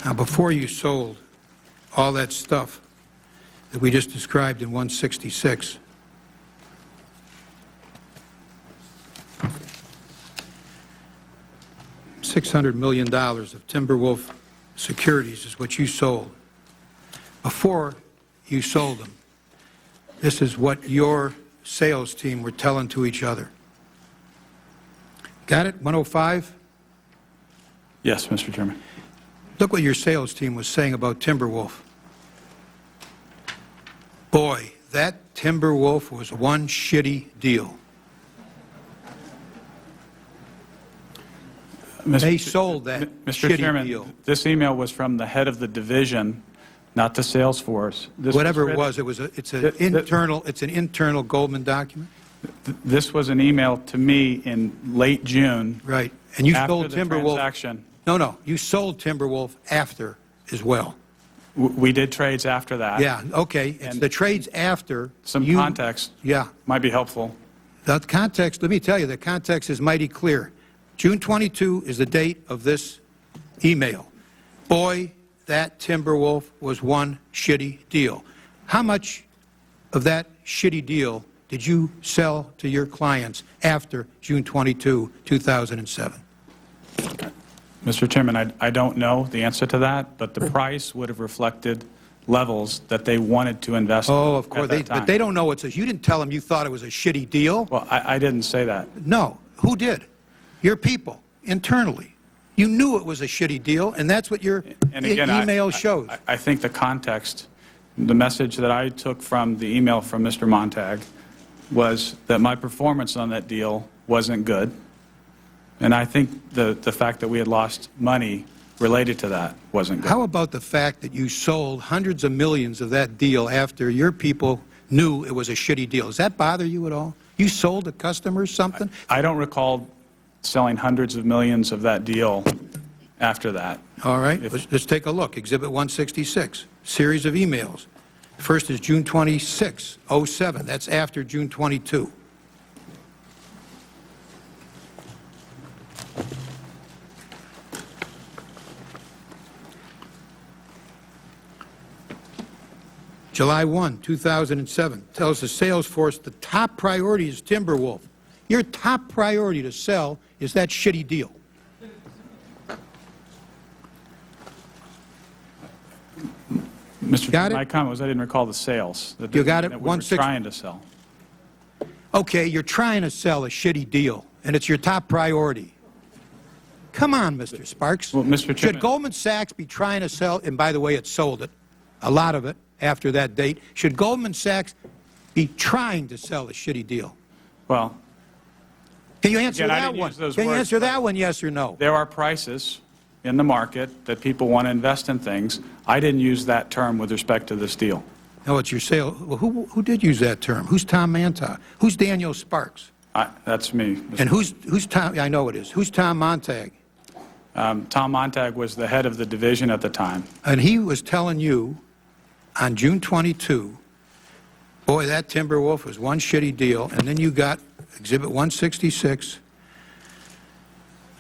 Now, before you sold all that stuff that we just described in 166, $600 million of Timberwolf securities is what you sold. Before you sold them, this is what your sales team were telling to each other. Got it? 105? Yes, Mr. Chairman. Look what your sales team was saying about Timberwolf. Boy, that Timberwolf was one shitty deal. They sold that Mr. shitty Chairman, deal. this email was from the head of the division, not the Salesforce. Whatever it was, it's an internal Goldman document. This was an email to me in late June. Right. And you after sold the Timberwolf. transaction. No. You sold Timberwolf after as well. We did trades after that. Yeah, okay. It's the trades after. Some context might be helpful. The context, let me tell you, the context is mighty clear. June 22 is the date of this email. Boy, that Timberwolf was one shitty deal. How much of that shitty deal did you sell to your clients after June 22, 2007? Mr. Chairman, I don't know the answer to that, but the price would have reflected levels that they wanted to invest in. Oh, of course. But they don't know you didn't tell them you thought it was a shitty deal. Well, I didn't say that. No. Who did? Your people, internally. You knew it was a shitty deal, and that's what your email shows. I think the context, the message that I took from the email from Mr. Montag was that my performance on that deal wasn't good. And I think the fact that we had lost money related to that wasn't good. How about the fact that you sold hundreds of millions of that deal after your people knew it was a shitty deal? Does that bother you at all? You sold to customers something? I don't recall selling hundreds of millions of that deal after that. All right. Let's take a look. Exhibit 166, series of emails. First is June 26, 07. That's after June 22. July 1, 2007, tells the sales force the top priority is Timberwolf. Your top priority to sell is that shitty deal. Mr. Chairman, my comment was I didn't recall the sales. You got it? That we were trying to sell. Okay, you're trying to sell a shitty deal, and it's your top priority. Come on, Mr. Sparks. Well, Mr. Chairman, should Goldman Sachs be trying to sell, and by the way, it sold it, a lot of it, after that date. Should Goldman Sachs be trying to sell a shitty deal? Well, can you answer that one? Can you answer that one, yes or no? There are prices in the market that people want to invest in things. I didn't use that term with respect to this deal. No, it's your sale. Well, who did use that term? Who's Tom Montag? Who's Daniel Sparks? That's me. Mr. And who's Tom? I know it is. Who's Tom Montag? Tom Montag was the head of the division at the time. And he was telling you on June 22, boy, that Timberwolf was one shitty deal. And then you got Exhibit 166,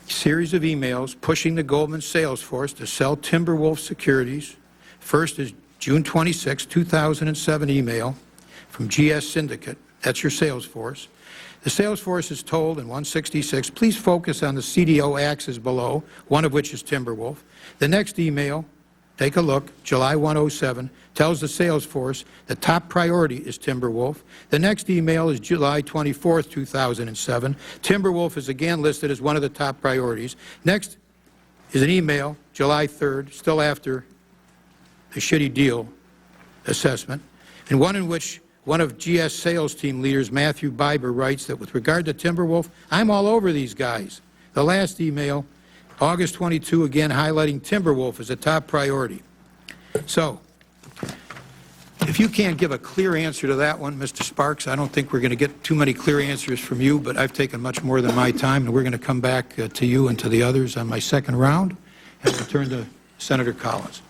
series of emails pushing the Goldman sales force to sell Timberwolf securities. First is June 26, 2007 email from GS Syndicate. That's your sales force. The sales force is told in 166, please focus on the CDO axes below, one of which is Timberwolf. The next email, take a look, July 107, tells the sales force the top priority is Timberwolf. The next email is July 24, 2007. Timberwolf is again listed as one of the top priorities. Next is an email, July 3rd, still after the shitty deal assessment, and one in which one of GS sales team leaders, Matthew Biber, writes that with regard to Timberwolf, I'm all over these guys. The last email, August 22, again highlighting Timberwolf as a top priority. So, if you can't give a clear answer to that one, Mr. Sparks, I don't think we're going to get too many clear answers from you, but I've taken much more than my time, and we're going to come back to you and to the others on my second round, and return to Senator Collins.